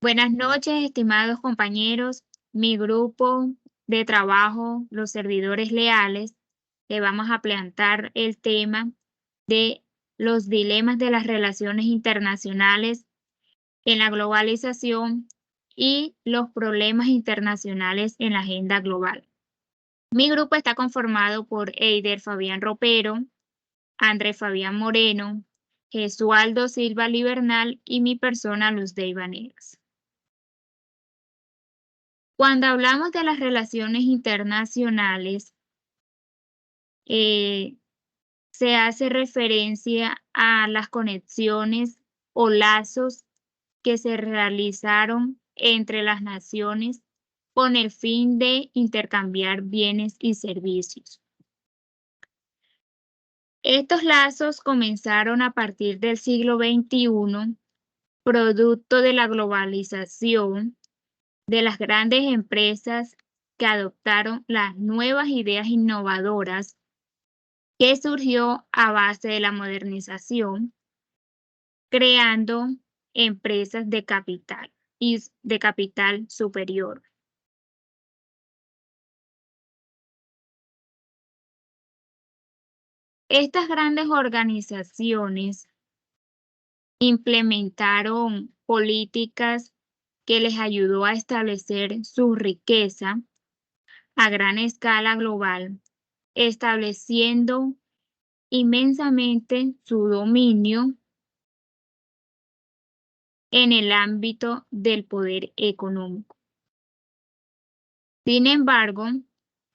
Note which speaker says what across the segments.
Speaker 1: Buenas noches, estimados compañeros. Mi grupo de trabajo, los servidores leales, le vamos a plantear el tema de los dilemas de las relaciones internacionales en la globalización y los problemas internacionales en la agenda global. Mi grupo está conformado por Eider Fabián Ropero, André Fabián Moreno, Jesualdo Silva Libernal y mi persona, Luz de Ibanegas. Cuando hablamos de las relaciones internacionales, se hace referencia a las conexiones o lazos que se realizaron entre las naciones con el fin de intercambiar bienes y servicios. Estos lazos comenzaron a partir del siglo XXI, producto de la globalización de las grandes empresas que adoptaron las nuevas ideas innovadoras que surgió a base de la modernización, creando empresas de capital y de capital superior. Estas grandes organizaciones implementaron políticas que les ayudó a establecer su riqueza a gran escala global, estableciendo inmensamente su dominio en el ámbito del poder económico. Sin embargo,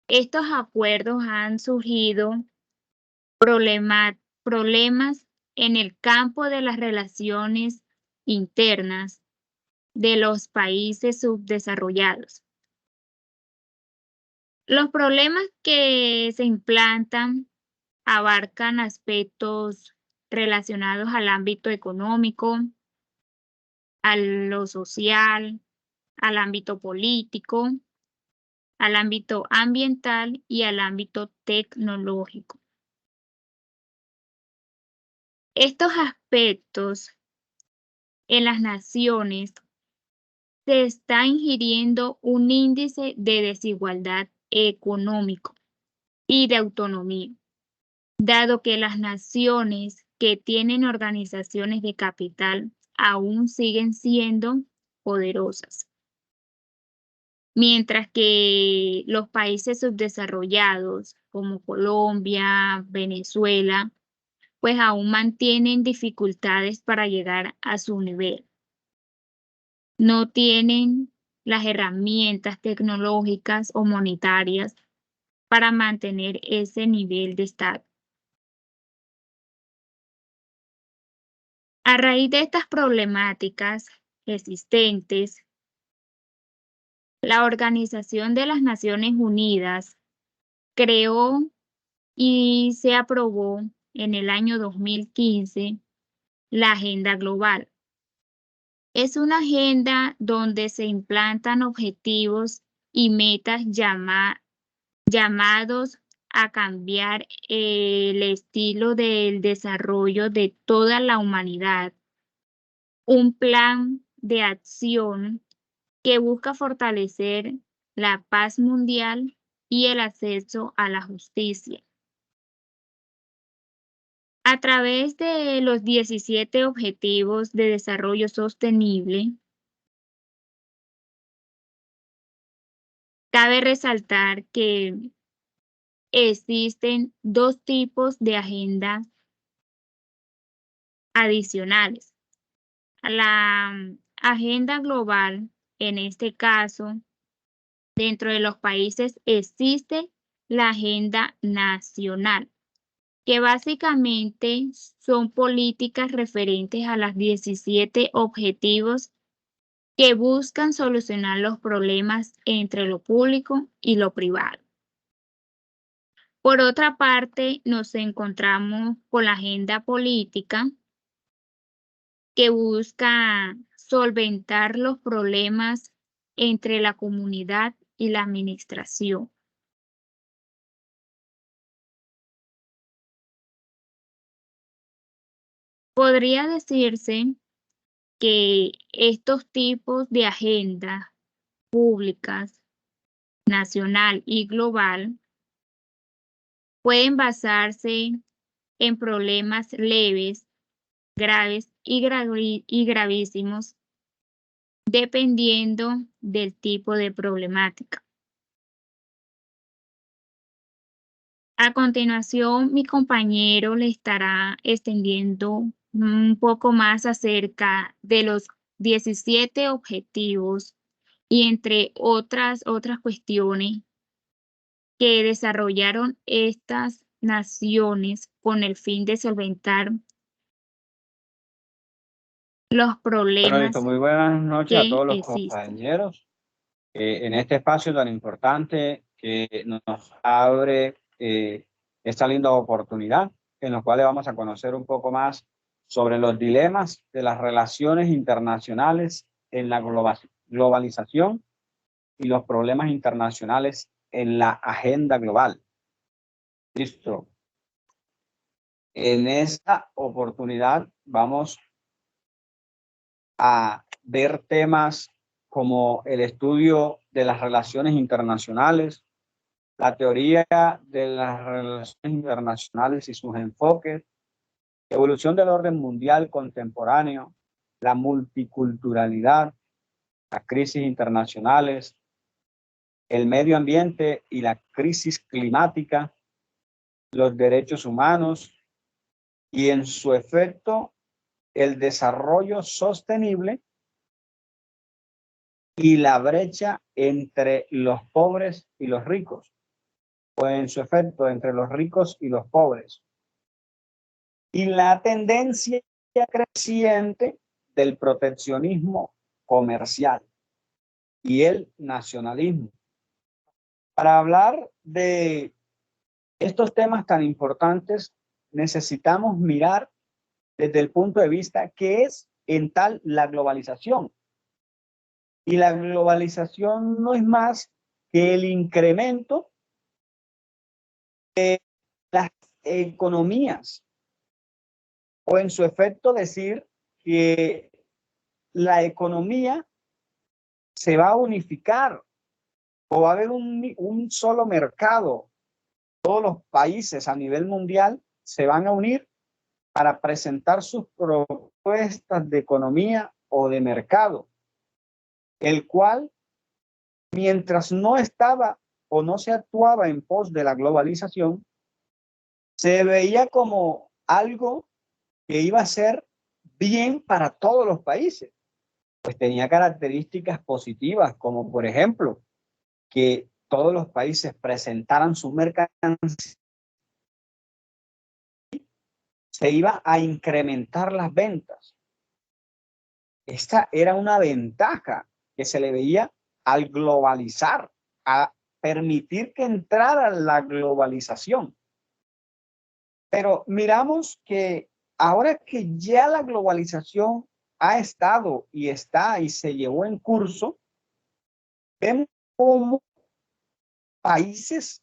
Speaker 1: estos acuerdos han surgido problemas en el campo de las relaciones internas de los países subdesarrollados. Los problemas que se implantan abarcan aspectos relacionados al ámbito económico, a lo social, al ámbito político, al ámbito ambiental y al ámbito tecnológico. Estos aspectos en las naciones se está ingiriendo un índice de desigualdad económico y de autonomía, dado que las naciones que tienen organizaciones de capital aún siguen siendo poderosas, mientras que los países subdesarrollados como Colombia, Venezuela, pues aún mantienen dificultades para llegar a su nivel. No tienen las herramientas tecnológicas o monetarias para mantener ese nivel de estado. A raíz de estas problemáticas existentes, la Organización de las Naciones Unidas creó y se aprobó en el año 2015 la Agenda Global. Es una agenda donde se implantan objetivos y metas llamados a cambiar el estilo del desarrollo de toda la humanidad. Un plan de acción que busca fortalecer la paz mundial y el acceso a la justicia. A través de los 17 Objetivos de Desarrollo Sostenible, cabe resaltar que existen dos tipos de agendas adicionales. La agenda global, en este caso, dentro de los países existe la agenda nacional, que básicamente son políticas referentes a los 17 objetivos que buscan solucionar los problemas entre lo público y lo privado. Por otra parte, nos encontramos con la agenda política que busca solventar los problemas entre la comunidad y la administración. Podría decirse que estos tipos de agendas públicas, nacional y global, pueden basarse en problemas leves, graves y gravísimos, dependiendo del tipo de problemática. A continuación, mi compañero le estará extendiendo un poco más acerca de los 17 objetivos y entre otras cuestiones que desarrollaron estas naciones con el fin de solventar los
Speaker 2: Bueno, listo.
Speaker 1: problemas
Speaker 2: Muy buenas noches a
Speaker 1: que
Speaker 2: todos los
Speaker 1: existen.
Speaker 2: compañeros. En este espacio tan importante que nos abre esta linda oportunidad, en los cuales vamos a conocer un poco más sobre los dilemas de las relaciones internacionales en la globalización y los problemas internacionales en la agenda global. Listo. En esta oportunidad vamos a ver temas como el estudio de las relaciones internacionales, la teoría de las relaciones internacionales y sus enfoques, evolución del orden mundial contemporáneo, la multiculturalidad, las crisis internacionales, el medio ambiente y la crisis climática, los derechos humanos y en su efecto el desarrollo sostenible y la brecha entre los pobres y los ricos, o en su efecto entre los ricos y los pobres, y la tendencia creciente del proteccionismo comercial y el nacionalismo. Para hablar de estos temas tan importantes, necesitamos mirar desde el punto de vista qué es en tal la globalización. Y la globalización no es más que el incremento de las economías, o en su efecto decir que la economía se va a unificar o va a haber un solo mercado. Todos los países a nivel mundial se van a unir para presentar sus propuestas de economía o de mercado, el cual, mientras no estaba o no se actuaba en pos de la globalización, se veía como algo que iba a ser bien para todos los países, pues tenía características positivas, como por ejemplo, que todos los países presentaran sus mercancías, se iba a incrementar las ventas. Esta era una ventaja que se le veía al globalizar, a permitir que entrara la globalización. Pero miramos que ahora que ya la globalización ha estado y está y se llevó en curso, vemos como países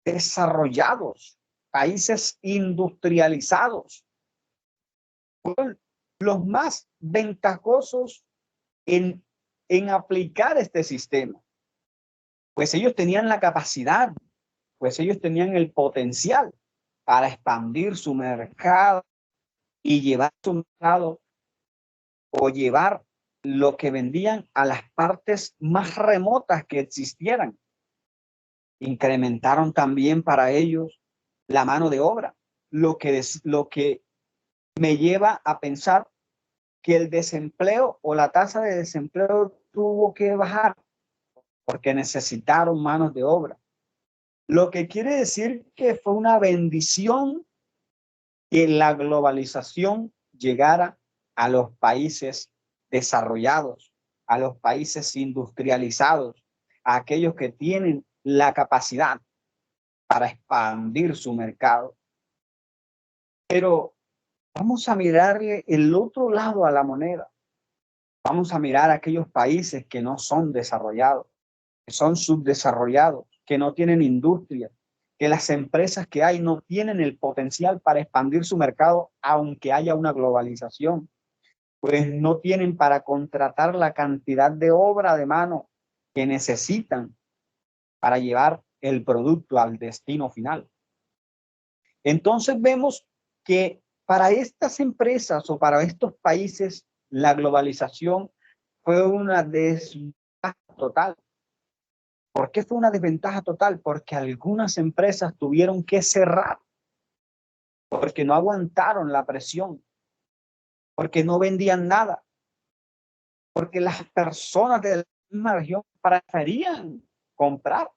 Speaker 2: desarrollados, países industrializados, fueron los más ventajosos en aplicar este sistema. Pues ellos tenían la capacidad, pues ellos tenían el potencial para expandir su mercado y llevar su mercado o llevar lo que vendían a las partes más remotas que existieran. Incrementaron también para ellos la mano de obra, lo que me lleva a pensar que el desempleo o la tasa de desempleo tuvo que bajar porque necesitaron manos de obra. Lo que quiere decir que fue una bendición que la globalización llegara a los países desarrollados, a los países industrializados, a aquellos que tienen la capacidad para expandir su mercado. Pero vamos a mirarle el otro lado a la moneda. Vamos a mirar a aquellos países que no son desarrollados, que son subdesarrollados, que no tienen industria, que las empresas que hay no tienen el potencial para expandir su mercado, aunque haya una globalización. pues no tienen para contratar la cantidad de obra de mano que necesitan para llevar el producto al destino final. Entonces vemos que para estas empresas o para estos países la globalización fue una desventaja total. ¿Por qué fue una desventaja total? Porque algunas empresas tuvieron que cerrar, porque no aguantaron la presión, porque no vendían nada, porque las personas de la misma región preferían comprar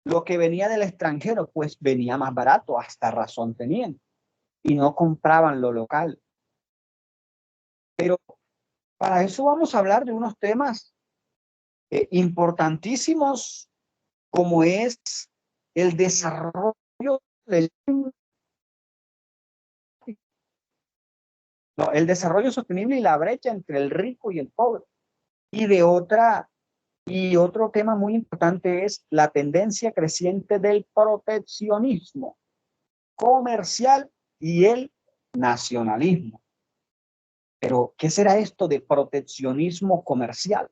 Speaker 2: lo que venía del extranjero, pues venía más barato, hasta razón tenían, y no compraban lo local. Pero para eso vamos a hablar de unos temas importantísimos, como es el desarrollo del no, el desarrollo sostenible y la brecha entre el rico y el pobre. Y otro tema muy importante es la tendencia creciente del proteccionismo comercial y el nacionalismo. Pero, ¿qué será esto de proteccionismo comercial?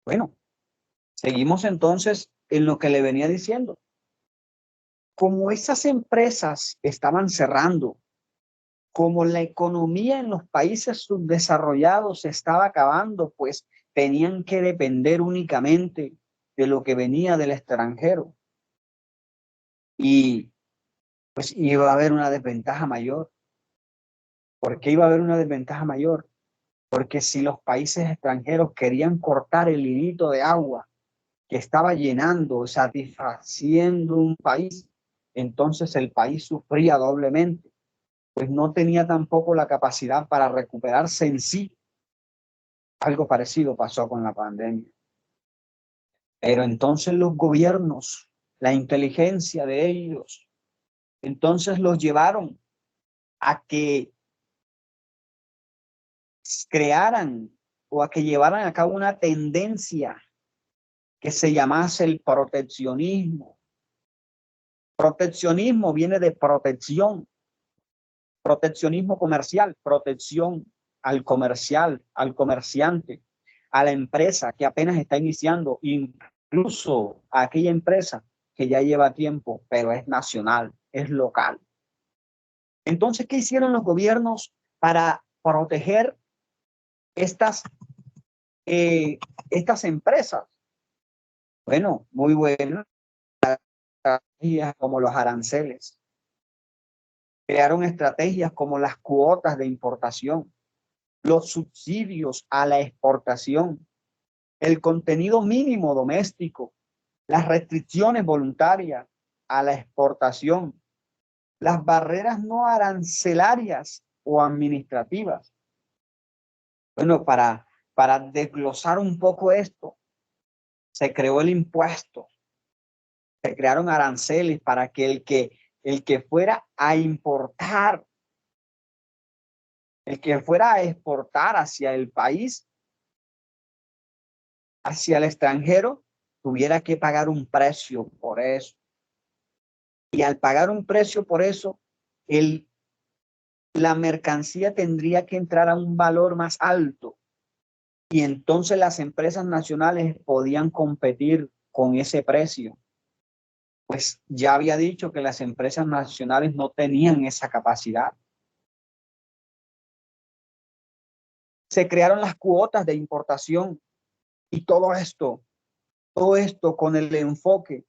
Speaker 2: Bueno, seguimos entonces en lo que le venía diciendo. Como esas empresas estaban cerrando, como la economía en los países subdesarrollados se estaba acabando, pues tenían que depender únicamente de lo que venía del extranjero. Y pues iba a haber una desventaja mayor. ¿Por qué iba a haber una desventaja mayor? Porque si los países extranjeros querían cortar el hilito de agua que estaba llenando, satisfaciendo un país, entonces el país sufría doblemente, pues no tenía tampoco la capacidad para recuperarse en sí. Algo parecido pasó con la pandemia. Pero entonces los gobiernos, la inteligencia de ellos, entonces los llevaron a que crearan o a que llevaran a cabo una tendencia que se llamase el proteccionismo. Proteccionismo viene de protección, proteccionismo comercial, protección al comercial, al comerciante, a la empresa que apenas está iniciando, incluso a aquella empresa que ya lleva tiempo, pero es nacional, es local. Entonces, ¿qué hicieron los gobiernos para proteger estas, estas empresas? Bueno, muy buenas estrategias como los aranceles. Crearon estrategias como las cuotas de importación, los subsidios a la exportación, el contenido mínimo doméstico, las restricciones voluntarias a la exportación, las barreras no arancelarias o administrativas. Bueno, para desglosar un poco esto, se creó el impuesto, se crearon aranceles para que el que fuera a importar, el que fuera a exportar hacia el país, hacia el extranjero, tuviera que pagar un precio por eso. Y al pagar un precio por eso, la mercancía tendría que entrar a un valor más alto. Y entonces las empresas nacionales podían competir con ese precio. Pues ya había dicho que las empresas nacionales no tenían esa capacidad. Se crearon las cuotas de importación y todo esto con el enfoque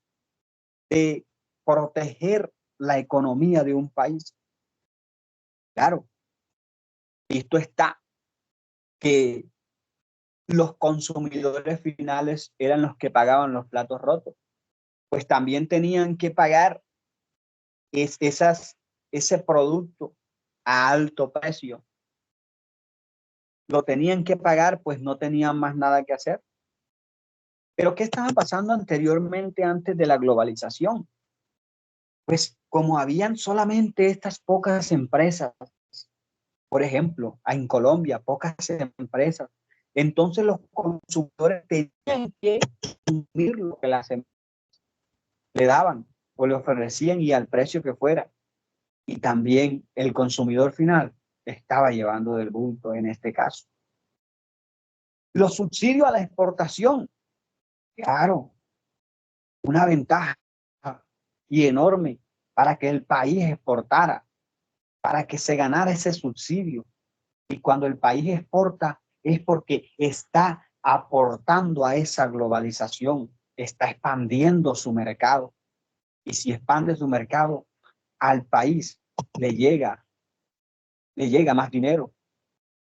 Speaker 2: de proteger la economía de un país. Claro, esto está que los consumidores finales eran los que pagaban los platos rotos, pues también tenían que pagar ese producto a alto precio. Lo tenían que pagar, pues no tenían más nada que hacer. Pero ¿qué estaba pasando anteriormente, antes de la globalización? Pues como habían solamente estas pocas empresas, por ejemplo, en Colombia, pocas empresas, entonces los consumidores tenían que consumir lo que las empresas le daban o le ofrecían y al precio que fuera. Y también el consumidor final estaba llevando del bulto en este caso. Los subsidios a la exportación, claro, una ventaja y enorme para que el país exportara, para que se ganara ese subsidio. Y cuando el país exporta es porque está aportando a esa globalización, está expandiendo su mercado. Y si expande su mercado, al país le llega más dinero.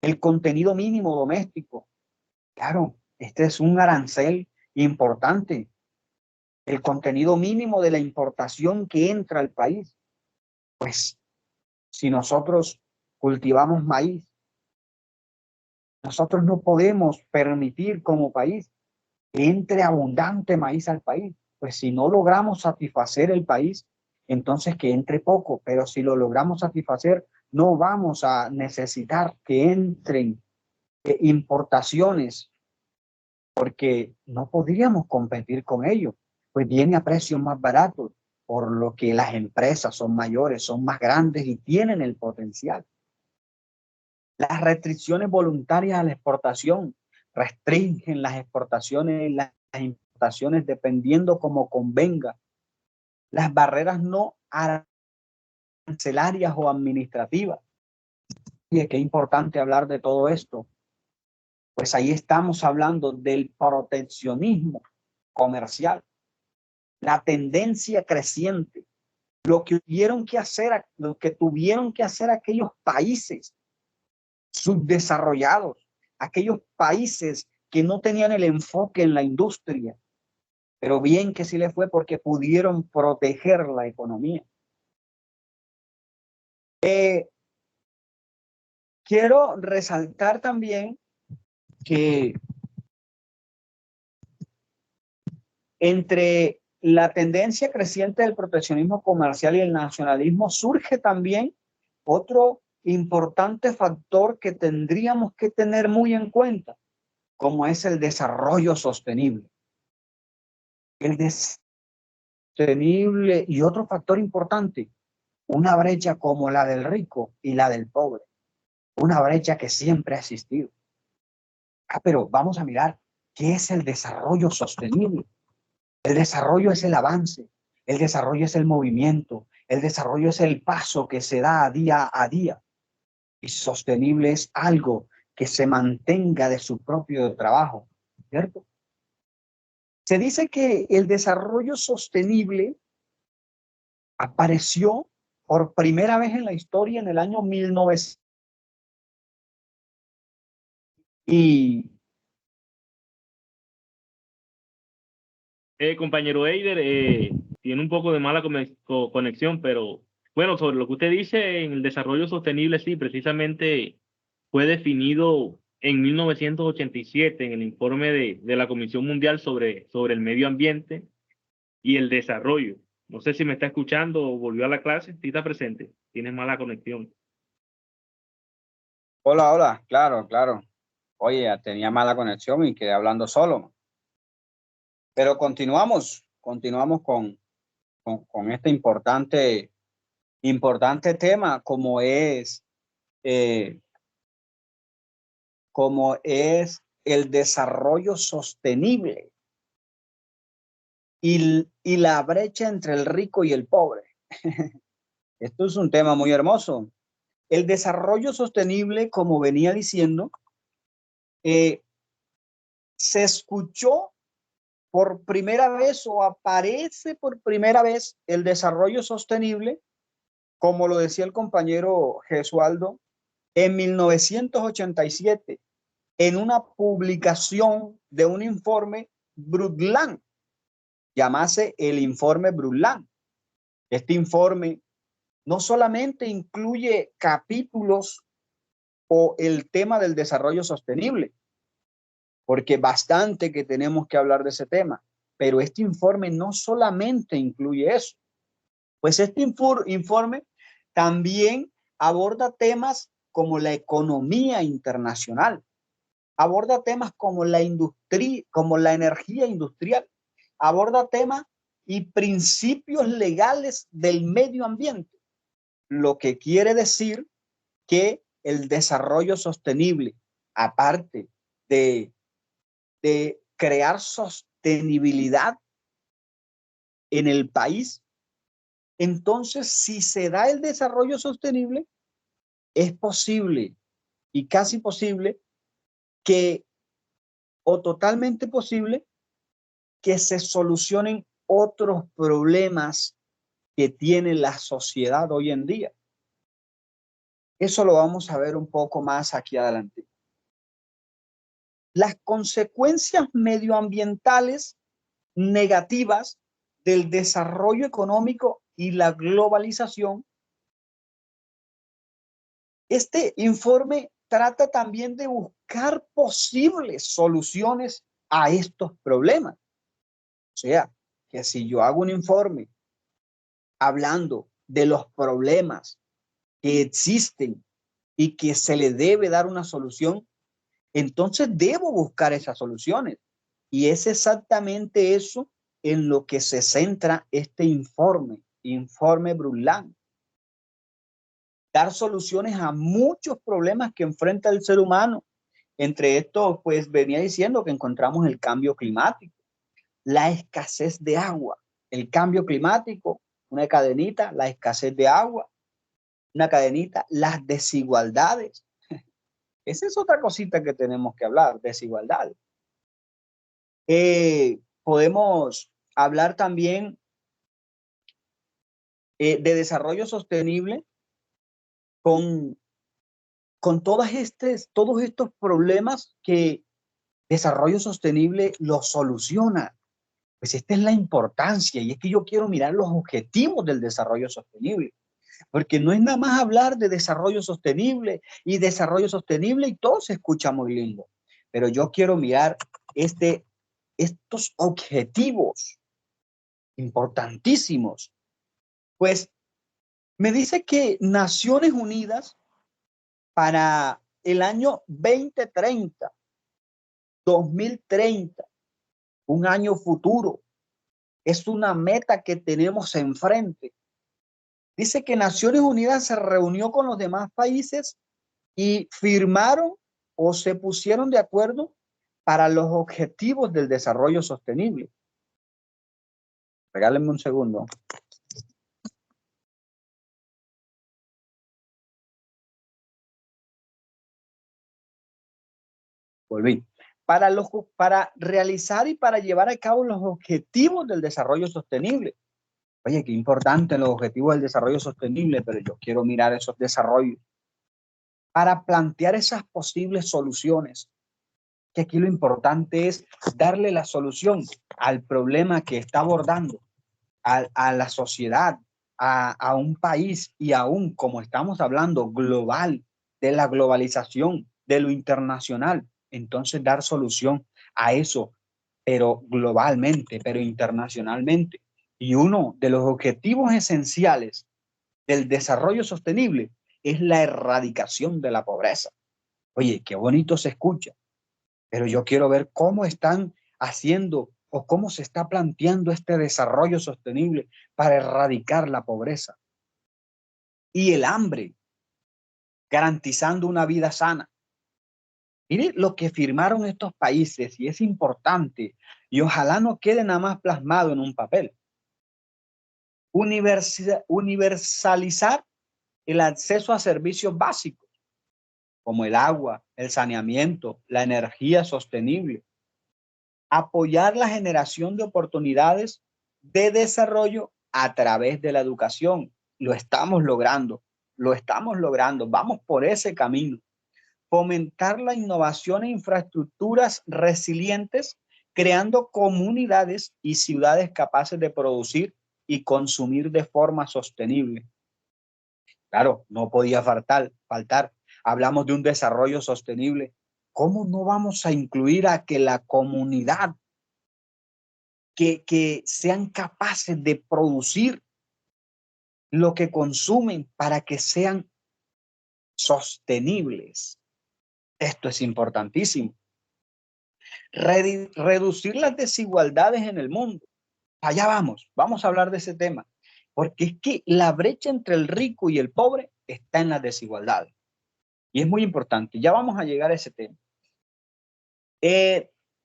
Speaker 2: El contenido mínimo doméstico, claro, este es un arancel importante. El contenido mínimo de la importación que entra al país. Pues si nosotros cultivamos maíz, nosotros no podemos permitir como país que entre abundante maíz al país. Pues si no logramos satisfacer el país, entonces que entre poco, pero si lo logramos satisfacer, no vamos a necesitar que entren importaciones, porque no podríamos competir con ellos, pues viene a precios más baratos, por lo que las empresas son mayores, son más grandes y tienen el potencial. Las restricciones voluntarias a la exportación restringen las exportaciones y las importaciones dependiendo como convenga. Las barreras no arancelarias o administrativas. Y es que es importante hablar de todo esto. Pues ahí estamos hablando del proteccionismo comercial, la tendencia creciente, lo que tuvieron que hacer aquellos países subdesarrollados, aquellos países que no tenían el enfoque en la industria, pero bien que sí les fue porque pudieron proteger la economía. Quiero resaltar también que entre la tendencia creciente del proteccionismo comercial y el nacionalismo surge también otro importante factor que tendríamos que tener muy en cuenta, como es el desarrollo sostenible. El sostenible y otro factor importante, una brecha como la del rico y la del pobre, una brecha que siempre ha existido. Pero vamos a mirar qué es el desarrollo sostenible. El desarrollo es el avance, el desarrollo es el movimiento, el desarrollo es el paso que se da día a día. Y sostenible es algo que se mantenga de su propio trabajo, ¿cierto? Se dice que el desarrollo sostenible apareció por primera vez en la historia en el año 1900 y
Speaker 3: Compañero Eider, tiene un poco de mala conexión, pero bueno, sobre lo que usted dice en el desarrollo sostenible, sí, precisamente fue definido en 1987 en el informe de la Comisión Mundial sobre el medio ambiente y el desarrollo. No sé si me está escuchando o volvió a la clase, si está presente, tiene mala conexión.
Speaker 2: Hola, claro. Oye, tenía mala conexión y quedé hablando solo. Pero continuamos con este importante tema eh, como es el desarrollo sostenible y la brecha entre el rico y el pobre. Esto es un tema muy hermoso. El desarrollo sostenible, como venía diciendo, se escuchó por primera vez o aparece por primera vez el desarrollo sostenible, como lo decía el compañero Gesualdo, en 1987, en una publicación de un informe Brundtland, llamase el informe Brundtland. Este informe no solamente incluye capítulos o el tema del desarrollo sostenible, porque bastante que tenemos que hablar de ese tema, pero este informe no solamente incluye eso, pues este informe también aborda temas como la economía internacional, aborda temas como la industria, como la energía industrial, aborda temas y principios legales del medio ambiente, lo que quiere decir que el desarrollo sostenible, aparte de crear sostenibilidad en el país, entonces si se da el desarrollo sostenible, es posible y casi posible que, o totalmente posible, que se solucionen otros problemas que tiene la sociedad hoy en día. Eso lo vamos a ver un poco más aquí adelante. Las consecuencias medioambientales negativas del desarrollo económico y la globalización. Este informe trata también de buscar posibles soluciones a estos problemas. O sea, que si yo hago un informe hablando de los problemas que existen y que se le debe dar una solución, entonces debo buscar esas soluciones. Y es exactamente eso en lo que se centra este informe Brundtland. Dar soluciones a muchos problemas que enfrenta el ser humano. Entre estos, pues venía diciendo que encontramos el cambio climático, la escasez de agua, el cambio climático, una cadenita, la escasez de agua, una cadenita, las desigualdades. Esa es otra cosita que tenemos que hablar, desigualdad. Podemos hablar también de desarrollo sostenible con todos estos problemas que desarrollo sostenible los soluciona. Pues esta es la importancia, y es que yo quiero mirar los objetivos del desarrollo sostenible, porque no es nada más hablar de desarrollo sostenible y todo se escucha muy lindo, pero yo quiero mirar estos objetivos importantísimos. Pues me dice que Naciones Unidas para el año 2030, 2030, un año futuro, es una meta que tenemos enfrente. Dice que Naciones Unidas se reunió con los demás países y firmaron o se pusieron de acuerdo para los objetivos del desarrollo sostenible. Regálenme un segundo. Volví. Para realizar y para llevar a cabo los objetivos del desarrollo sostenible. Oye, qué importante los objetivos del desarrollo sostenible, pero yo quiero mirar esos desarrollos para plantear esas posibles soluciones. Que aquí lo importante es darle la solución al problema que está abordando a la sociedad, a un país y aún, como estamos hablando, global, de la globalización, de lo internacional. Entonces, dar solución a eso, pero globalmente, pero internacionalmente. Y uno de los objetivos esenciales del desarrollo sostenible es la erradicación de la pobreza. Oye, qué bonito se escucha, pero yo quiero ver cómo están haciendo o cómo se está planteando este desarrollo sostenible para erradicar la pobreza y el hambre, garantizando una vida sana. Mire lo que firmaron estos países, y es importante, y ojalá no quede nada más plasmado en un papel. Universalizar el acceso a servicios básicos, como el agua, el saneamiento, la energía sostenible. Apoyar la generación de oportunidades de desarrollo a través de la educación. Lo estamos logrando, vamos por ese camino. Fomentar la innovación e infraestructuras resilientes, creando comunidades y ciudades capaces de producir y consumir de forma sostenible. Claro, no podía faltar. Hablamos de un desarrollo sostenible. ¿Cómo no vamos a incluir a que la comunidad que sean capaces de producir lo que consumen para que sean sostenibles? Esto es importantísimo. Reducir las desigualdades en el mundo. Allá vamos a hablar de ese tema, porque es que la brecha entre el rico y el pobre está en las desigualdades. Y es muy importante. Ya vamos a llegar a ese tema.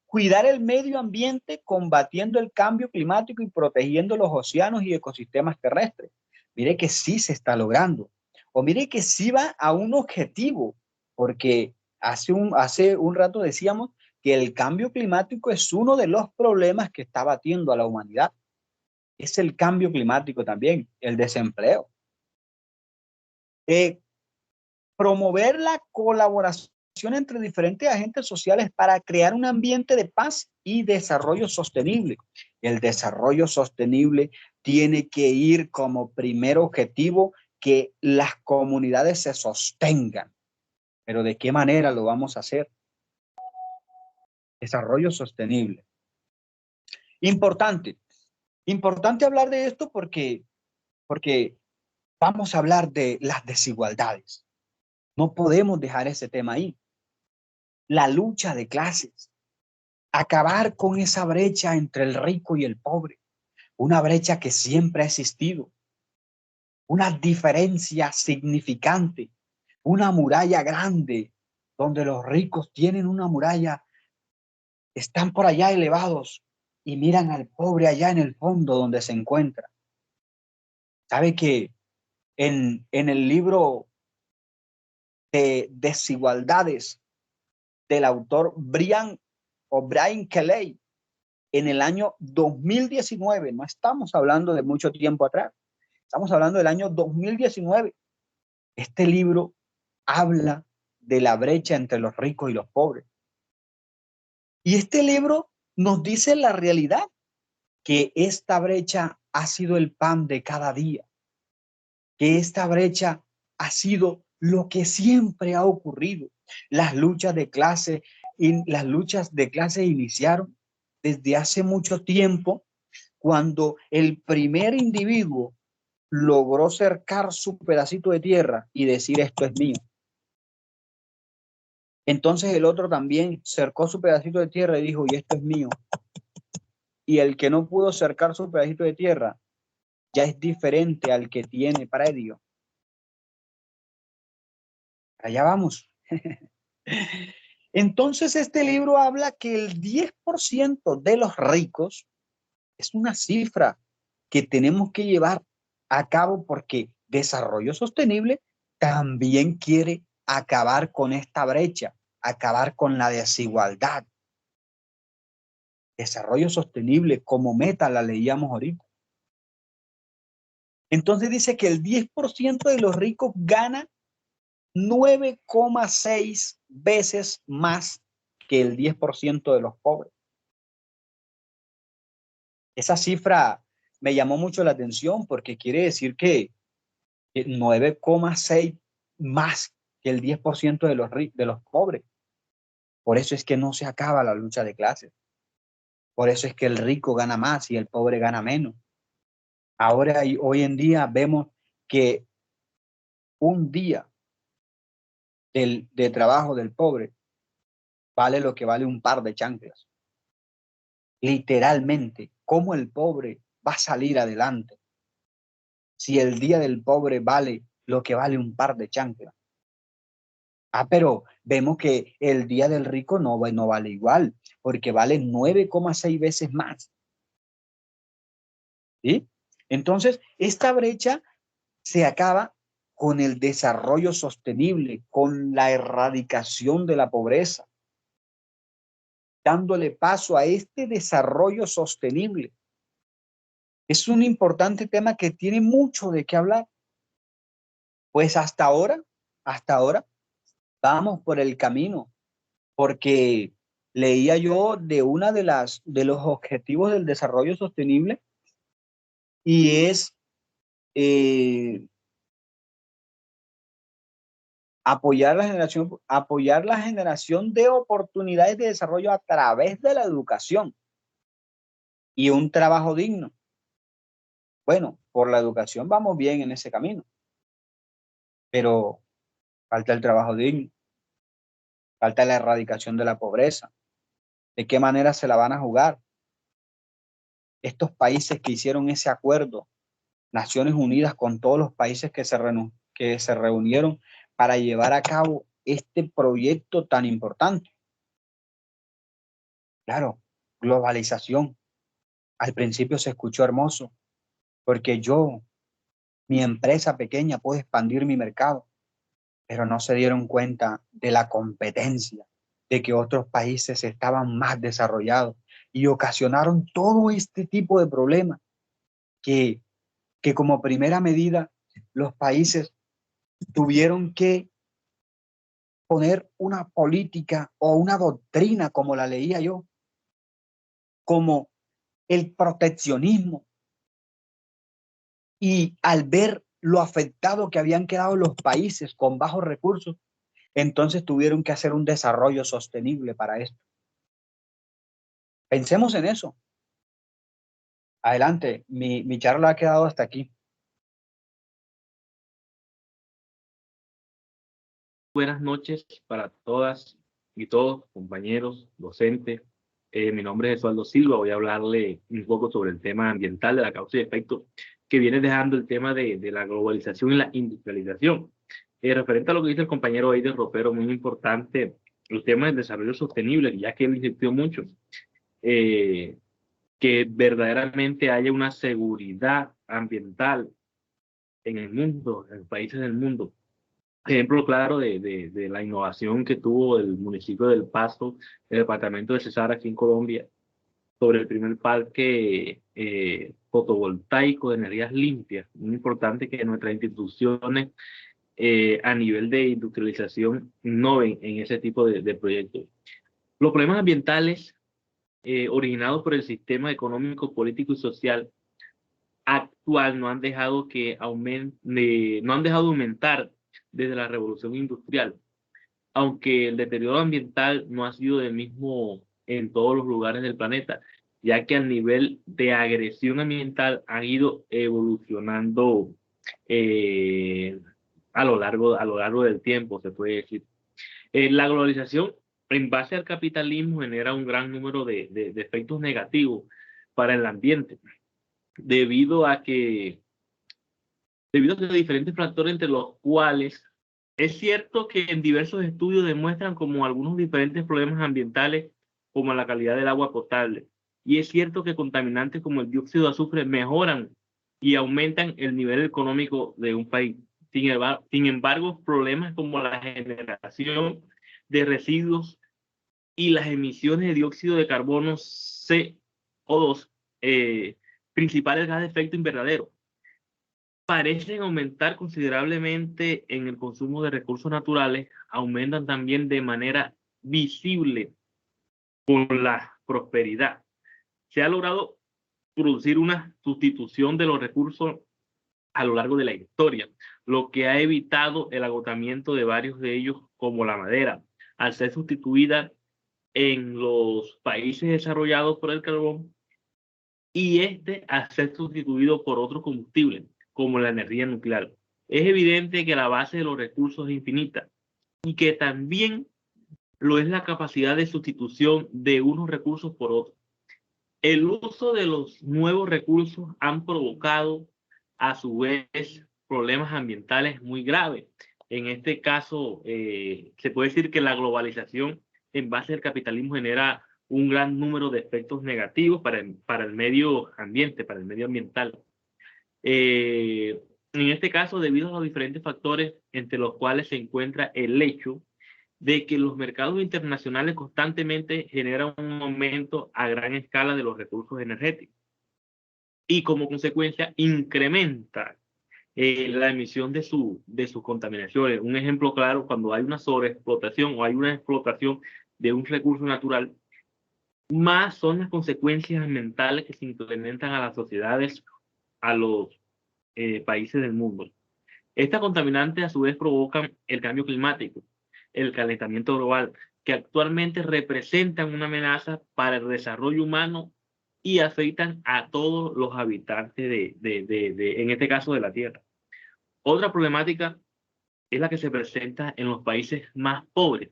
Speaker 2: Cuidar el medio ambiente combatiendo el cambio climático y protegiendo los océanos y ecosistemas terrestres. Mire que sí se está logrando. O mire que sí va a un objetivo, porque hace un rato decíamos que el cambio climático es uno de los problemas que está batiendo a la humanidad. Es el cambio climático también, el desempleo. Promover la colaboración entre diferentes agentes sociales para crear un ambiente de paz y desarrollo sostenible. El desarrollo sostenible tiene que ir como primer objetivo que las comunidades se sostengan. Pero ¿de qué manera lo vamos a hacer? Desarrollo sostenible. Importante hablar de esto porque vamos a hablar de las desigualdades. No podemos dejar ese tema ahí. La lucha de clases. Acabar con esa brecha entre el rico y el pobre. Una brecha que siempre ha existido. Una diferencia significante. Una muralla grande donde los ricos tienen una muralla, están por allá elevados y miran al pobre allá en el fondo donde se encuentra. ¿Sabe que en el libro de Desigualdades del autor Brian Kelley, en el año 2019, no estamos hablando de mucho tiempo atrás, estamos hablando del año 2019, este libro habla de la brecha entre los ricos y los pobres. Y este libro nos dice la realidad, que esta brecha ha sido el pan de cada día, que esta brecha ha sido lo que siempre ha ocurrido. Las luchas de clase iniciaron desde hace mucho tiempo, cuando el primer individuo logró cercar su pedacito de tierra y decir esto es mío. Entonces el otro también cercó su pedacito de tierra y dijo y esto es mío. Y el que no pudo cercar su pedacito de tierra ya es diferente al que tiene predio. Allá vamos. Entonces este libro habla que el 10% de los ricos es una cifra que tenemos que llevar a cabo, porque desarrollo sostenible también quiere acabar con esta brecha, acabar con la desigualdad. Desarrollo sostenible como meta la leíamos ahorita. Entonces dice que el 10% de los ricos gana 9,6 veces más que el 10% de los pobres. Esa cifra me llamó mucho la atención, porque quiere decir que 9,6 más que el 10% de los pobres. Por eso es que no se acaba la lucha de clases. Por eso es que el rico gana más y el pobre gana menos. Ahora y hoy en día vemos que un día de trabajo del pobre vale lo que vale un par de chanclas. Literalmente, ¿cómo el pobre va a salir adelante si el día del pobre vale lo que vale un par de chanclas? Pero vemos que el día del rico no vale igual, porque vale 9,6 veces más. ¿Sí? Entonces, esta brecha se acaba con el desarrollo sostenible, con la erradicación de la pobreza, dándole paso a este desarrollo sostenible. Es un importante tema que tiene mucho de qué hablar. Pues hasta ahora vamos por el camino, porque leía yo de de los objetivos del desarrollo sostenible, y es apoyar la generación de oportunidades de desarrollo a través de la educación y un trabajo digno. Bueno, por la educación vamos bien en ese camino, pero falta el trabajo digno, falta la erradicación de la pobreza. ¿De qué manera se la van a jugar estos países que hicieron ese acuerdo, Naciones Unidas, con todos los países que se reunieron para llevar a cabo este proyecto tan importante? Claro, globalización. Al principio se escuchó hermoso, porque mi empresa pequeña, puede expandir mi mercado, pero no se dieron cuenta de la competencia, de que otros países estaban más desarrollados y ocasionaron todo este tipo de problemas que, que como primera medida los países tuvieron que poner una política o una doctrina, como la leía yo, como el proteccionismo. Y al ver lo afectado que habían quedado los países con bajos recursos, entonces tuvieron que hacer un desarrollo sostenible para esto. Pensemos en eso. Adelante, mi charla ha quedado hasta aquí.
Speaker 3: Buenas noches para todas y todos, compañeros, docentes. Mi nombre es Esualdo Silva. Voy a hablarle un poco sobre el tema ambiental, de la causa y efecto que viene dejando el tema de la globalización y la industrialización. Referente a lo que dice el compañero Eider Ropero, muy importante el tema del desarrollo sostenible, ya que él insistió mucho, que verdaderamente haya una seguridad ambiental en el mundo, en los países del mundo. Ejemplo claro de la innovación que tuvo el municipio del Pasto, el departamento de Cesar aquí en Colombia, sobre el primer parque fotovoltaico de energías limpias. Muy importante que nuestras instituciones a nivel de industrialización innoven en ese tipo de proyectos. Los problemas ambientales originados por el sistema económico, político y social actual no han dejado no han dejado de aumentar desde la revolución industrial, aunque el deterioro ambiental no ha sido el mismo en todos los lugares del planeta, ya que al nivel de agresión ambiental han ido evolucionando a lo largo del tiempo, se puede decir. La globalización, en base al capitalismo, genera un gran número de efectos negativos para el ambiente, debido a diferentes factores, entre los cuales es cierto que en diversos estudios demuestran como algunos diferentes problemas ambientales, como la calidad del agua potable. Y es cierto que contaminantes como el dióxido de azufre mejoran y aumentan el nivel económico de un país. Sin embargo, problemas como la generación de residuos y las emisiones de dióxido de carbono CO2, principales gases de efecto invernadero, parecen aumentar considerablemente en el consumo de recursos naturales, aumentan también de manera visible con la prosperidad. Se ha logrado producir una sustitución de los recursos a lo largo de la historia, lo que ha evitado el agotamiento de varios de ellos, como la madera, al ser sustituida en los países desarrollados por el carbón, y al ser sustituido por otros combustibles, como la energía nuclear. Es evidente que la base de los recursos es infinita y que también lo es la capacidad de sustitución de unos recursos por otros. El uso de los nuevos recursos han provocado, a su vez, problemas ambientales muy graves. En este caso, se puede decir que la globalización en base al capitalismo genera un gran número de efectos negativos para el medio ambiente, para el medio ambiental. En este caso, debido a los diferentes factores, entre los cuales se encuentra el hecho de que los mercados internacionales constantemente generan un aumento a gran escala de los recursos energéticos y, como consecuencia, incrementa la emisión de sus contaminaciones. Un ejemplo claro: cuando hay una sobreexplotación o hay una explotación de un recurso natural, más son las consecuencias ambientales que se implementan a las sociedades, a los países del mundo. Estas contaminantes, a su vez, provocan el cambio climático, el calentamiento global, que actualmente representan una amenaza para el desarrollo humano y afectan a todos los habitantes en este caso, de la Tierra. Otra problemática es la que se presenta en los países más pobres,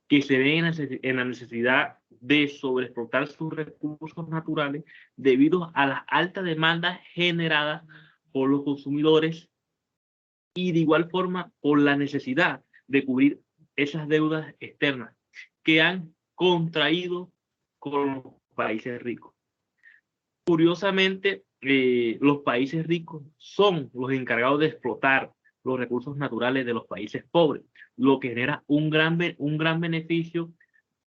Speaker 3: que se ven en la necesidad de sobreexplotar sus recursos naturales debido a las altas demandas generadas por los consumidores, y de igual forma por la necesidad de cubrir esas deudas externas que han contraído con los países ricos. Curiosamente, los países ricos son los encargados de explotar los recursos naturales de los países pobres, lo que genera un gran beneficio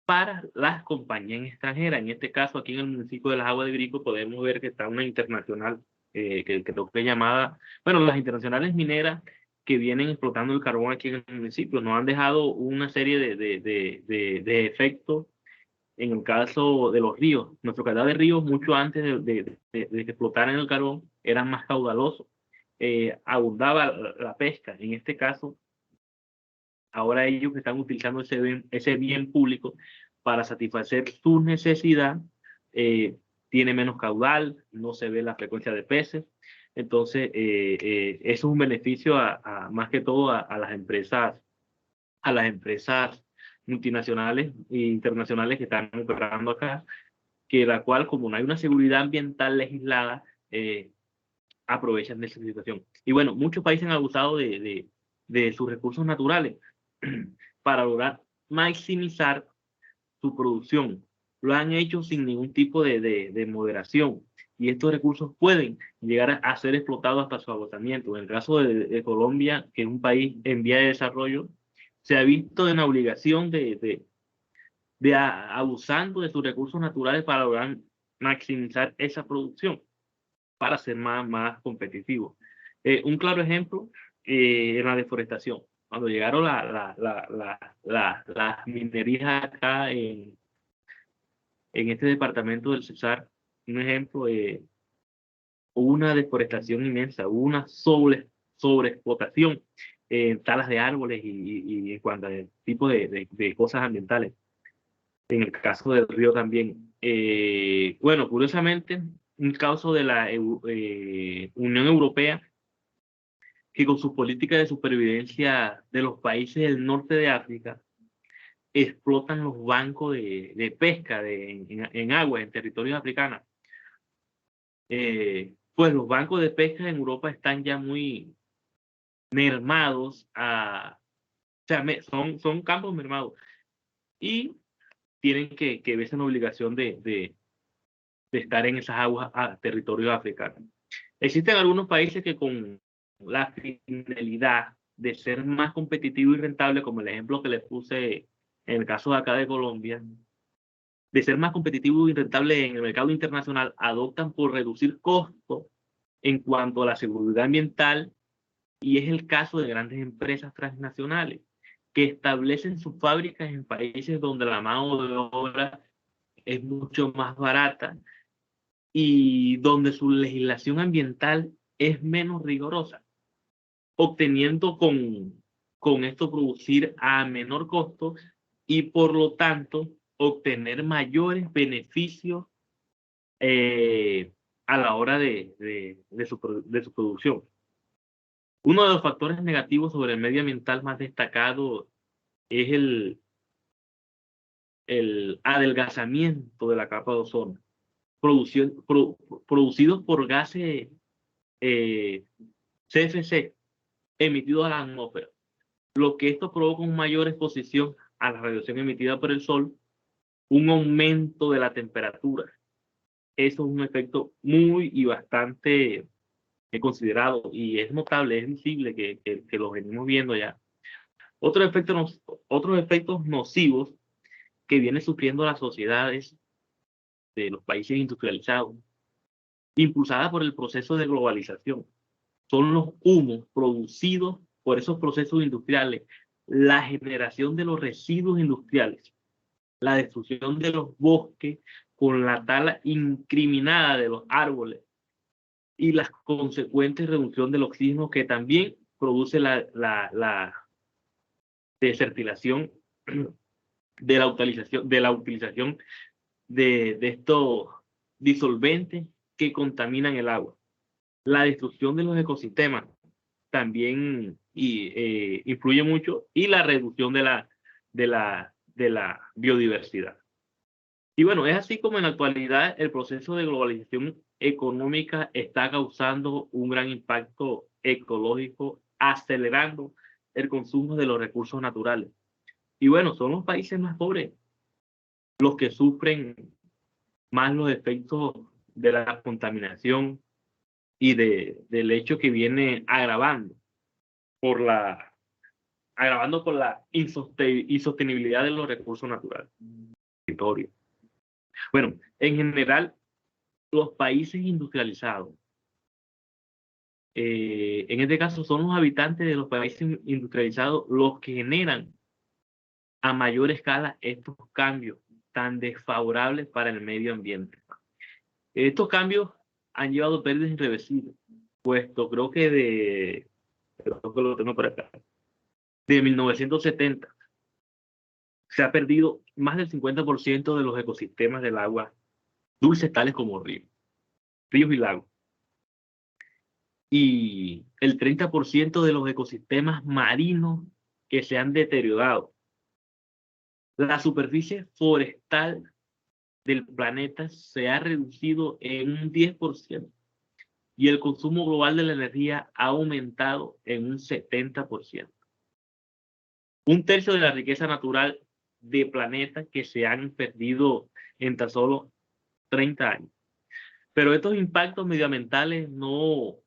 Speaker 3: para las compañías extranjeras. En este caso, aquí en el municipio de Las Aguas de Grico, podemos ver que está una internacional, que creo que es llamada, bueno, las internacionales mineras que vienen explotando el carbón aquí en el municipio. Nos han dejado una serie de efectos. En el caso de los ríos, nuestro caudal de ríos, mucho antes de que explotaran el carbón, eran más caudalosos. Abundaba la pesca. En este caso, ahora ellos que están utilizando ese bien público para satisfacer su necesidad, tiene menos caudal, no se ve la frecuencia de peces. Entonces, eso es un beneficio más que todo a las empresas multinacionales e internacionales que están operando acá, que la cual, como no hay una seguridad ambiental legislada, aprovechan de esa situación. Y bueno, muchos países han abusado de sus recursos naturales para lograr maximizar su producción. Lo han hecho sin ningún tipo de moderación. Y estos recursos pueden llegar a ser explotados hasta su agotamiento. En el caso de Colombia, que es un país en vía de desarrollo, se ha visto en la obligación abusando de sus recursos naturales para lograr maximizar esa producción, para ser más competitivo. Un claro ejemplo en la deforestación. Cuando llegaron las minerías acá en este departamento del Cesar, un ejemplo, hubo una deforestación inmensa, hubo una sobreexplotación en talas de árboles y en cuanto a tipo de cosas ambientales. En el caso del río también. Bueno, curiosamente, un caso de la Unión Europea, que con su política de supervivencia de los países del norte de África, explotan los bancos de pesca en aguas, en territorios africanos. Pues los bancos de pesca en Europa están ya muy mermados, o sea, son campos mermados, y tienen que verse en obligación de estar en esas aguas a territorios africanos. Existen algunos países que con la finalidad de ser más competitivo y rentable, como el ejemplo que les puse en el caso de acá de Colombia, de ser más competitivo y rentable en el mercado internacional, adoptan por reducir costos en cuanto a la seguridad ambiental, y es el caso de grandes empresas transnacionales que establecen sus fábricas en países donde la mano de obra es mucho más barata y donde su legislación ambiental es menos rigurosa, obteniendo con esto producir a menor costo y por lo tanto obtener mayores beneficios a la hora de su producción. Uno de los factores negativos sobre el medio ambiental más destacado es el adelgazamiento de la capa de ozono, producidos por gases CFC emitidos a la atmósfera, lo que esto provoca una mayor exposición a la radiación emitida por el sol, un aumento de la temperatura. Eso es un efecto muy y bastante considerado, y es notable, es visible que lo venimos viendo ya. Otros efectos nocivos que vienen sufriendo las sociedades de los países industrializados, impulsadas por el proceso de globalización, son los humos producidos por esos procesos industriales, la generación de los residuos industriales, la destrucción de los bosques con la tala incriminada de los árboles y la consecuente reducción del oxígeno que también produce la desertización de la utilización de estos disolventes que contaminan el agua. La destrucción de los ecosistemas también influye mucho, y la reducción de la biodiversidad. Y bueno, es así como en la actualidad el proceso de globalización económica está causando un gran impacto ecológico, acelerando el consumo de los recursos naturales, Y bueno, son los países más pobres los que sufren más los efectos de la contaminación y del hecho que viene agravando con la insostenibilidad de los recursos naturales. Bueno, en general, los países industrializados, en este caso son los habitantes de los países industrializados los que generan a mayor escala estos cambios tan desfavorables para el medio ambiente. Estos cambios han llevado pérdidas irreversibles, puesto creo que lo tengo por acá, de 1970 se ha perdido más del 50% de los ecosistemas del agua dulces, tales como ríos y lagos. Y el 30% de los ecosistemas marinos que se han deteriorado. La superficie forestal del planeta se ha reducido en un 10% y el consumo global de la energía ha aumentado en un 70%. Un tercio de la riqueza natural del planeta que se han perdido en tan solo 30 años. Pero estos impactos medioambientales no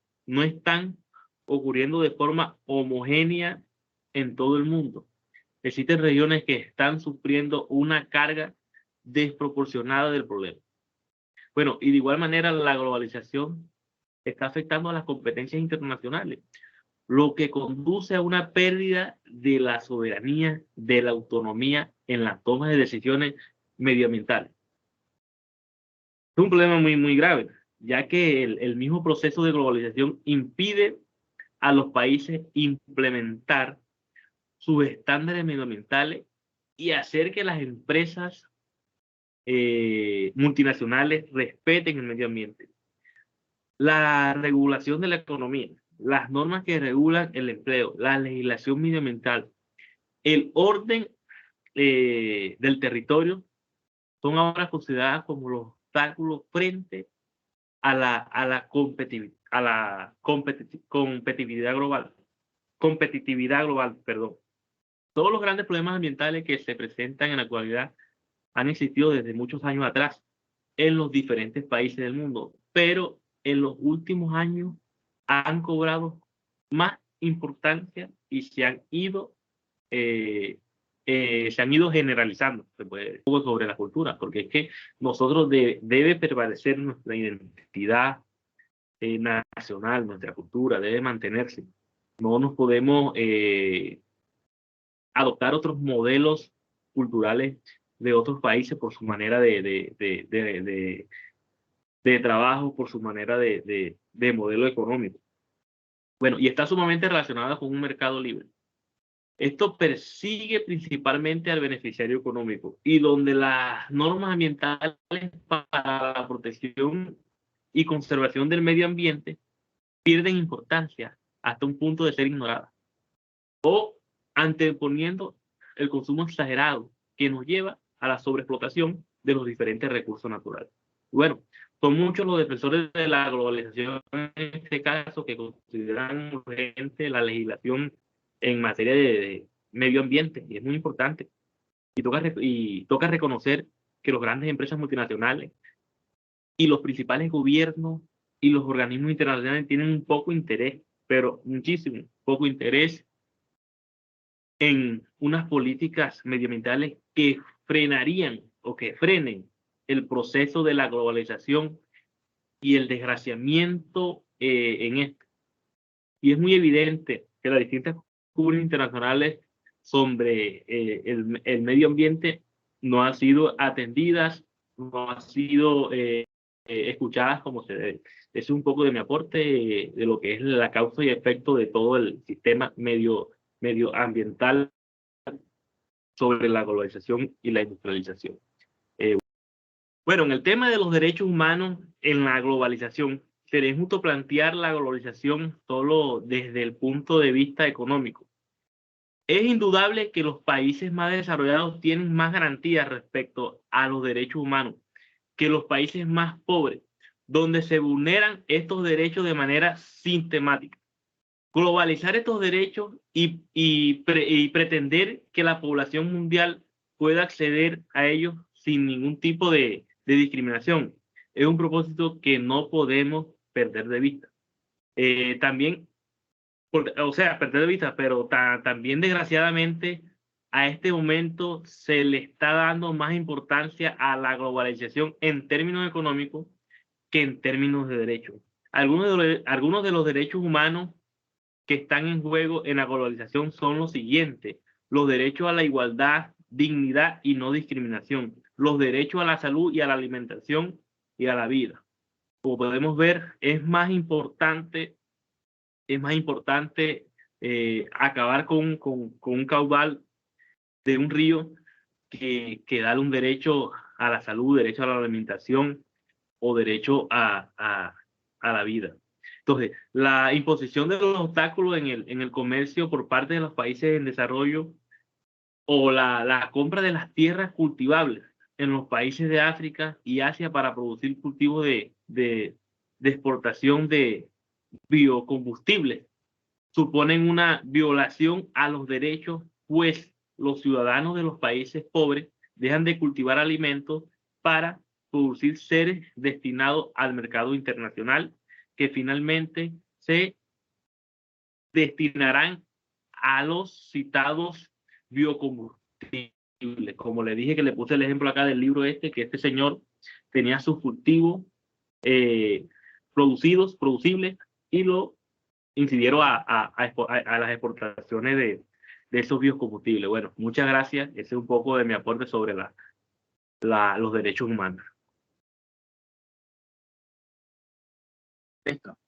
Speaker 3: están ocurriendo de forma homogénea en todo el mundo. Existen regiones que están sufriendo una carga desproporcionada del problema. Bueno, y de igual manera la globalización está afectando a las competencias internacionales, lo que conduce a una pérdida de la soberanía, de la autonomía en la toma de decisiones medioambientales. Es un problema muy grave, ya que el mismo proceso de globalización impide a los países implementar sus estándares medioambientales y hacer que las empresas multinacionales respeten el medio ambiente. La regulación de la economía, las normas que regulan el empleo, la legislación medioambiental, el orden del territorio son ahora consideradas como los obstáculos frente a la competitividad global. Perdón. Todos los grandes problemas ambientales que se presentan en la actualidad han existido desde muchos años atrás en los diferentes países del mundo, pero en los últimos años han cobrado más importancia y se han ido generalizando, se puede decir, un poco sobre la cultura, porque es que nosotros debe prevalecer nuestra identidad nacional, nuestra cultura debe mantenerse. No nos podemos adoptar otros modelos culturales de otros países por su manera de trabajo, por su manera de modelo económico. Bueno, y está sumamente relacionada con un mercado libre. Esto persigue principalmente al beneficiario económico y donde las normas ambientales para la protección y conservación del medio ambiente pierden importancia hasta un punto de ser ignoradas o anteponiendo el consumo exagerado que nos lleva a la sobreexplotación de los diferentes recursos naturales. Bueno, son muchos los defensores de la globalización en este caso que consideran urgente la legislación en materia de medio ambiente, y es muy importante. Y toca reconocer que las grandes empresas multinacionales y los principales gobiernos y los organismos internacionales tienen un poco interés, pero muchísimo poco interés en unas políticas medioambientales que frenarían o que frenen el proceso de la globalización y el desgraciamiento en esto. Y es muy evidente que las distintas cumbres internacionales sobre el medio ambiente no han sido atendidas, no han sido escuchadas como se debe. Ese es un poco de mi aporte de lo que es la causa y efecto de todo el sistema medioambiental sobre la globalización y la industrialización. Bueno, en el tema de los derechos humanos en la globalización, sería injusto plantear la globalización solo desde el punto de vista económico. Es indudable que los países más desarrollados tienen más garantías respecto a los derechos humanos que los países más pobres, donde se vulneran estos derechos de manera sistemática. globalizar estos derechos y pretender que la población mundial pueda acceder a ellos sin ningún tipo de discriminación. Es un propósito que no podemos perder de vista. También, o sea, perder de vista, pero también desgraciadamente a este momento se le está dando más importancia a la globalización en términos económicos que en términos de derechos. Algunos de los derechos humanos que están en juego en la globalización son los siguientes: los derechos a la igualdad, dignidad y no discriminación, los derechos a la salud y a la alimentación y a la vida. Como podemos ver, es más importante acabar con un caudal de un río que dar un derecho a la salud, derecho a la alimentación o derecho a la vida. Entonces, la imposición de los obstáculos en el comercio por parte de los países en desarrollo o la compra de las tierras cultivables en los países de África y Asia para producir cultivos de exportación de biocombustibles suponen una violación a los derechos, pues los ciudadanos de los países pobres dejan de cultivar alimentos para producir seres destinados al mercado internacional, que finalmente se destinarán a los citados biocombustibles. Como le dije, que le puse el ejemplo acá del libro que este señor tenía sus cultivos producibles, y lo incidieron a las exportaciones de esos biocombustibles. Bueno, muchas gracias. Ese es un poco de mi aporte sobre los derechos humanos.
Speaker 4: Listo.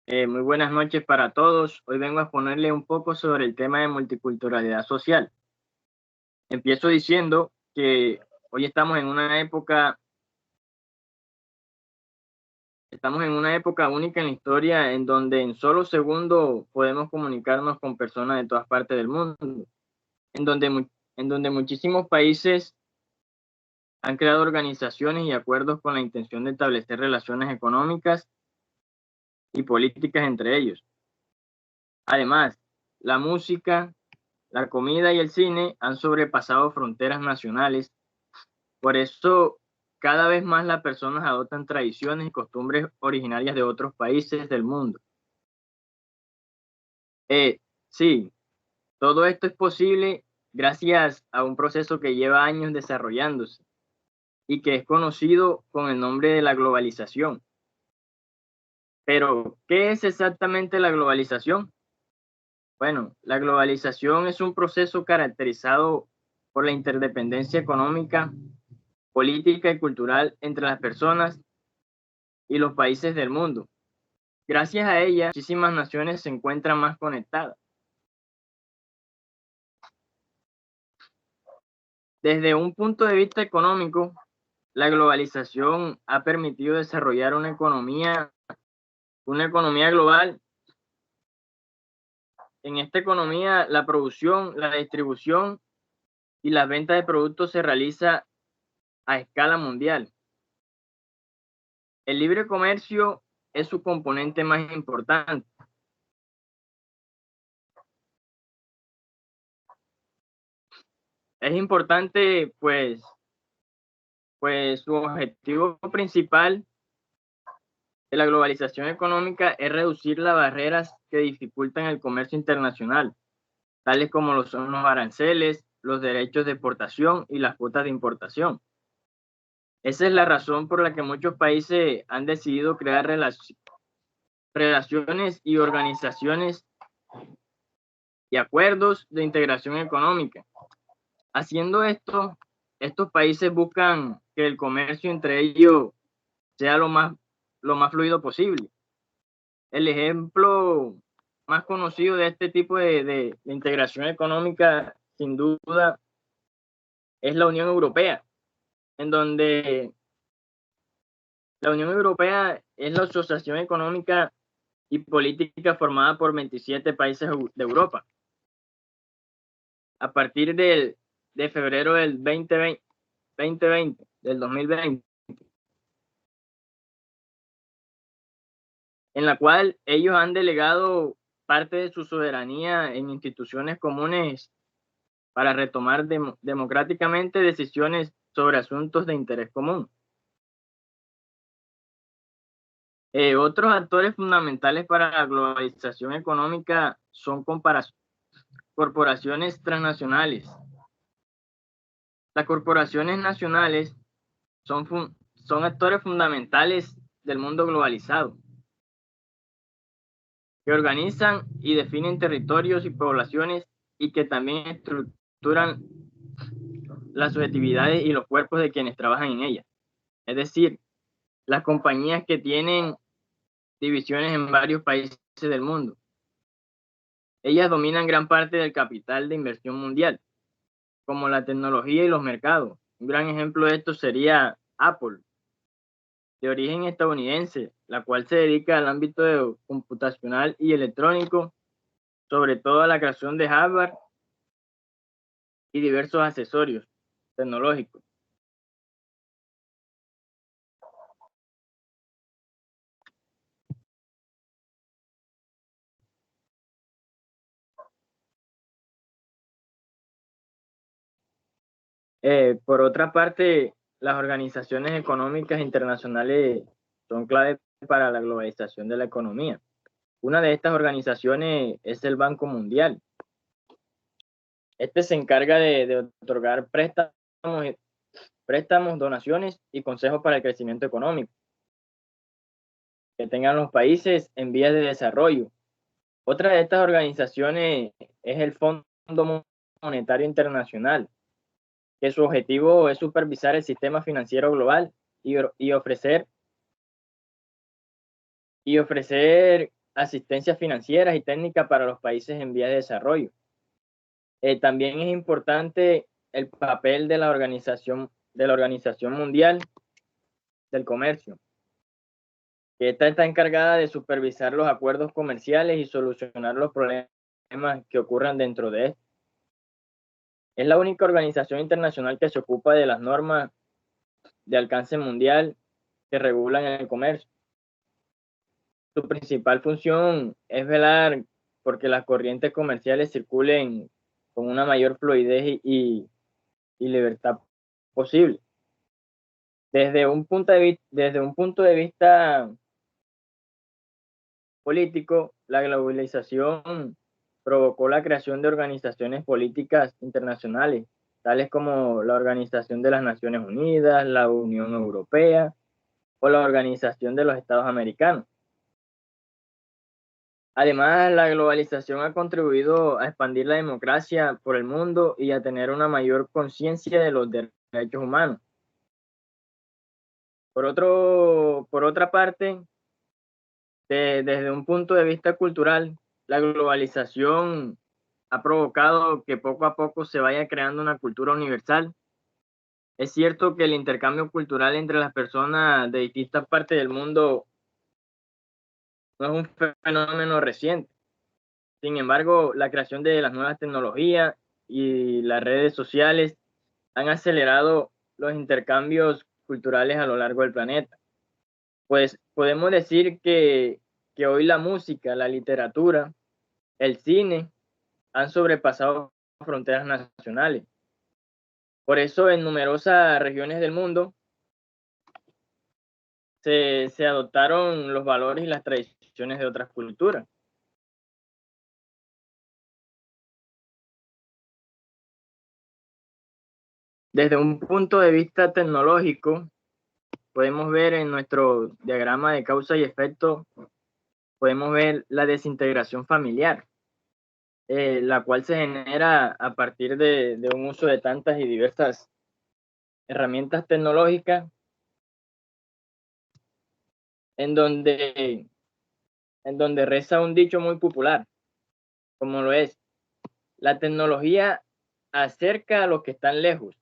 Speaker 4: Muy buenas noches para todos. Hoy vengo a exponerle un poco sobre el tema de multiculturalidad social. Empiezo diciendo que hoy estamos en una época única en la historia, en donde en solo segundos podemos comunicarnos con personas de todas partes del mundo, en donde muchísimos países han creado organizaciones y acuerdos con la intención de establecer relaciones económicas y políticas entre ellos. Además, la música, la comida y el cine han sobrepasado fronteras nacionales. Por eso, cada vez más las personas adoptan tradiciones y costumbres originarias de otros países del mundo. Sí, todo esto es posible gracias a un proceso que lleva años desarrollándose y que es conocido con el nombre de la globalización. Pero, ¿qué es exactamente la globalización? Bueno, la globalización es un proceso caracterizado por la interdependencia económica, política y cultural entre las personas y los países del mundo. Gracias a ella, muchísimas naciones se encuentran más conectadas. Desde un punto de vista económico, la globalización ha permitido desarrollar una economía global. En esta economía, la producción, la distribución y la venta de productos se realiza a escala mundial. El libre comercio es su componente más importante. Es importante, pues su objetivo principal de la globalización económica es reducir las barreras que dificultan el comercio internacional, tales como son los aranceles, los derechos de exportación y las cuotas de importación. Esa es la razón por la que muchos países han decidido crear relaciones y organizaciones y acuerdos de integración económica. Haciendo esto, estos países buscan que el comercio entre ellos sea lo más fluido posible. El ejemplo más conocido de este tipo de integración económica, sin duda, es la Unión Europea, en donde la Unión Europea es la asociación económica y política formada por 27 países de Europa. A partir de febrero del 2020, del 2020, en la cual ellos han delegado parte de su soberanía en instituciones comunes para retomar democráticamente decisiones sobre asuntos de interés común. Otros actores fundamentales para la globalización económica son corporaciones transnacionales. Las corporaciones nacionales son actores fundamentales del mundo globalizado, que organizan y definen territorios y poblaciones y que también estructuran las subjetividades y los cuerpos de quienes trabajan en ellas. Es decir, las compañías que tienen divisiones en varios países del mundo. Ellas dominan gran parte del capital de inversión mundial, como la tecnología y los mercados. Un gran ejemplo de esto sería Apple, de origen estadounidense, la cual se dedica al ámbito computacional y electrónico, sobre todo a la creación de hardware y diversos accesorios tecnológicos. Por otra parte, las organizaciones económicas internacionales son clave para la globalización de la economía. Una de estas organizaciones es el Banco Mundial. Este se encarga de otorgar préstamos, donaciones y consejos para el crecimiento económico que tengan los países en vías de desarrollo. Otra de estas organizaciones es el Fondo Monetario Internacional, que su objetivo es supervisar el sistema financiero global y ofrecer asistencia financiera y técnica para los países en vías de desarrollo. También es importante el papel de la Organización Mundial del Comercio, que esta está encargada de supervisar los acuerdos comerciales y solucionar los problemas que ocurran dentro de esto. Es la única organización internacional que se ocupa de las normas de alcance mundial que regulan el comercio. Su principal función es velar porque las corrientes comerciales circulen con una mayor fluidez y libertad posible. Desde un punto de vista político, la globalización provocó la creación de organizaciones políticas internacionales, tales como la Organización de las Naciones Unidas, la Unión Europea o la Organización de los Estados Americanos. Además, la globalización ha contribuido a expandir la democracia por el mundo y a tener una mayor conciencia de los derechos humanos. Por otra parte, desde un punto de vista cultural, la globalización ha provocado que poco a poco se vaya creando una cultura universal. Es cierto que el intercambio cultural entre las personas de distintas partes del mundo no es un fenómeno reciente. Sin embargo, la creación de las nuevas tecnologías y las redes sociales han acelerado los intercambios culturales a lo largo del planeta. Pues podemos decir que hoy la música, la literatura, el cine han sobrepasado fronteras nacionales. Por eso en numerosas regiones del mundo se adoptaron los valores y las tradiciones de otras culturas. Desde un punto de vista tecnológico, podemos ver en nuestro diagrama de causa y efecto, podemos ver la desintegración familiar, la cual se genera a partir de un uso de tantas y diversas herramientas tecnológicas, en donde reza un dicho muy popular, como lo es: la tecnología acerca a los que están lejos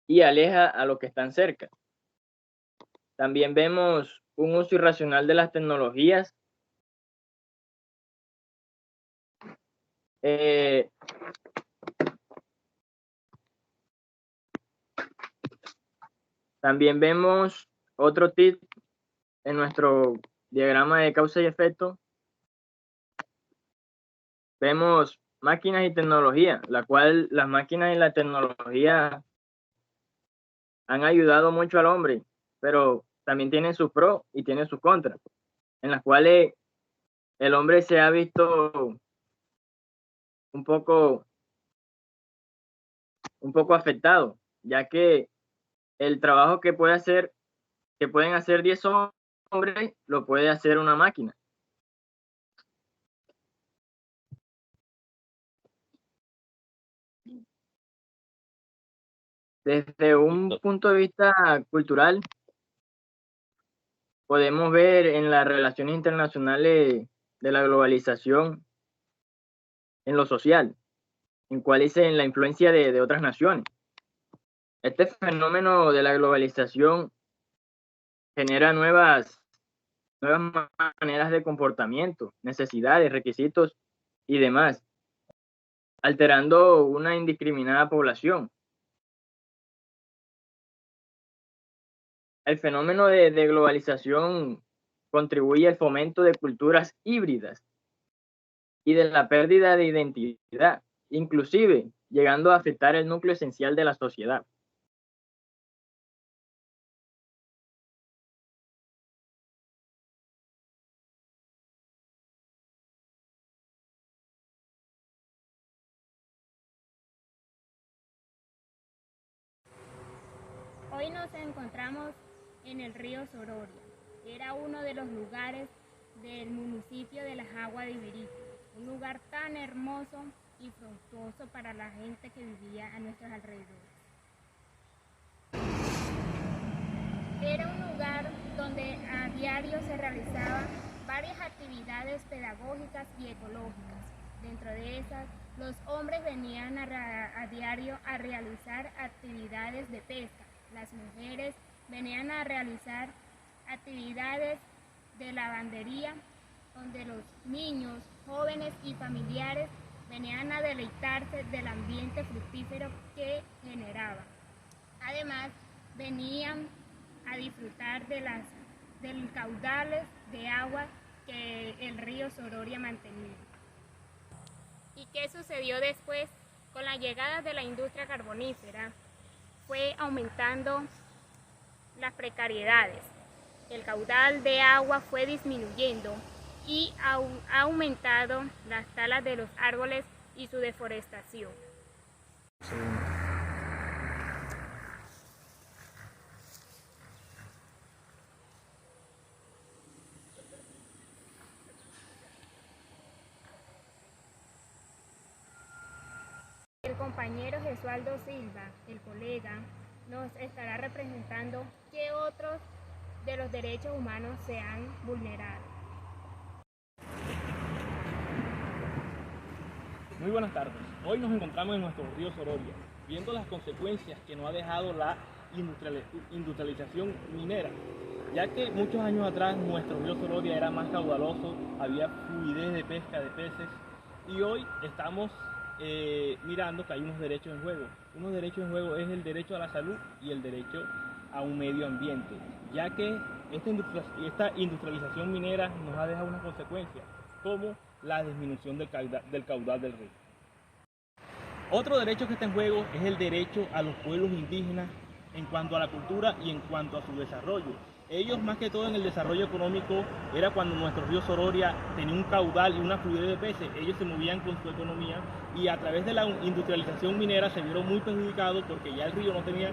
Speaker 4: y aleja a los que están cerca. También vemos un uso irracional de las tecnologías, también vemos otro tip en nuestro diagrama de causa y efecto, vemos máquinas y tecnología, la cual las máquinas y la tecnología han ayudado mucho al hombre, pero también tienen sus pros y tienen sus contras, en las cuales el hombre se ha visto un poco afectado, ya que el trabajo que pueden hacer 10 hombres, lo puede hacer una máquina. Desde un punto de vista cultural, podemos ver en las relaciones internacionales de la globalización, en lo social, en cuál es en la influencia de otras naciones. Este fenómeno de la globalización genera nuevas maneras de comportamiento, necesidades, requisitos y demás, alterando una indiscriminada población. El fenómeno de globalización contribuye al fomento de culturas híbridas y de la pérdida de identidad, inclusive llegando a afectar el núcleo esencial de la sociedad.
Speaker 1: Hoy nos encontramos en el río Sororia. Era uno de los lugares del municipio de Las Aguas de Ibirico, un lugar tan hermoso y fructuoso para la gente que vivía a nuestros alrededores. Era un lugar donde a diario se realizaban varias actividades pedagógicas y ecológicas. Dentro de esas, los hombres venían a diario a realizar actividades de pesca. Las mujeres venían a realizar actividades de lavandería, donde los niños, jóvenes y familiares venían a deleitarse del ambiente fructífero que generaba. Además, venían a disfrutar del caudales de agua que el río Sororia mantenía. ¿Y qué sucedió después? Con la llegada de la industria carbonífera, fue aumentando las precariedades. El caudal de agua fue disminuyendo y ha aumentado las talas de los árboles y su deforestación.
Speaker 5: Sí.
Speaker 1: El compañero Jesualdo Silva, el colega, nos estará representando qué otros de los derechos humanos se han vulnerado.
Speaker 3: Muy buenas tardes. Hoy nos encontramos en nuestro río Sororia, viendo las consecuencias que nos ha dejado la industrialización minera, ya que muchos años atrás nuestro río Sororia era más caudaloso, había fluidez de pesca de peces, y hoy estamos mirando que hay unos derechos en juego. Unos derechos en juego es el derecho a la salud y el derecho a un medio ambiente, ya que esta industrialización minera nos ha dejado unas consecuencias, como la disminución del caudal del río. Otro derecho que está en juego es el derecho a los pueblos indígenas en cuanto a la cultura y en cuanto a su desarrollo. Ellos, más que todo en el desarrollo económico, era cuando nuestro río Sororia tenía un caudal y una fluidez de peces. Ellos se movían con su economía y a través de la industrialización minera se vieron muy perjudicados porque ya el río no tenía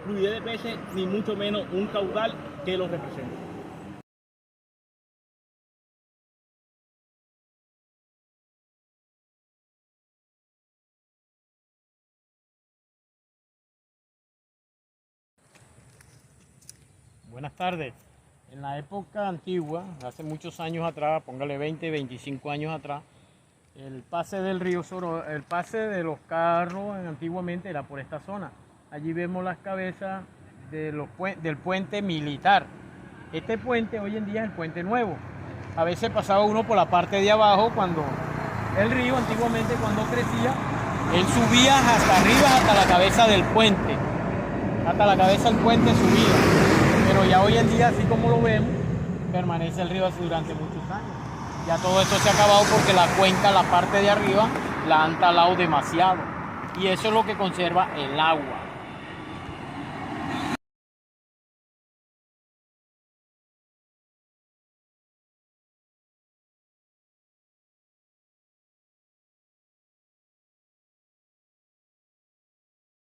Speaker 3: fluidez de peces ni mucho menos un caudal que los represente.
Speaker 5: Buenas tardes. En la época antigua, hace muchos años atrás, póngale 20, 25 años atrás, el pase del río Sororia, el pase de los carros antiguamente era por esta zona. Allí vemos las cabezas del puente militar. Este puente hoy en día es el puente nuevo. A veces pasaba uno por la parte de abajo cuando el río antiguamente cuando crecía, él subía hasta arriba, hasta la cabeza del puente. Hasta la cabeza del puente subía. Pero ya hoy en día, así como lo vemos, permanece el río así durante muchos años. Ya todo esto se ha acabado porque la cuenca, la parte de arriba, la han talado demasiado. Y eso es lo que conserva el agua.